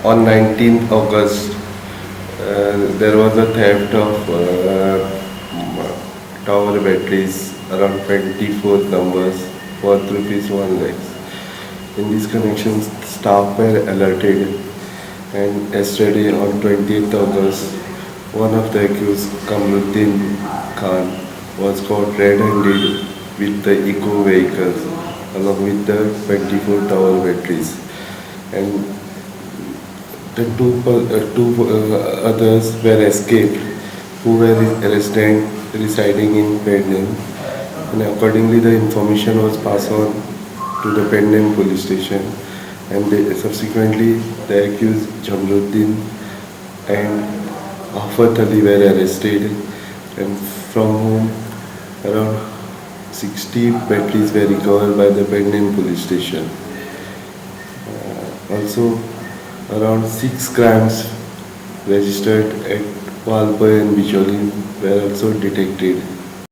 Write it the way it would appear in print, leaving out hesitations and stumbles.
On 19th August, there was a theft of tower batteries, around 24 numbers, worth rupees 1 lakhs. In this connection, staff were alerted, and yesterday on 20th August, one of the accused, Kamruddin Khan, was caught red-handed with the eco vehicles along with the 24 tower batteries. And the two others were escaped, who were residing in Pendem, and accordingly the information was passed on to the Pendem police station, and subsequently the accused Jamruddin and Afat Ali were arrested, and from whom around 60 batteries were recovered by the Pendem police station. Also, around 6 crimes registered at Walpai and Bijoli were also detected.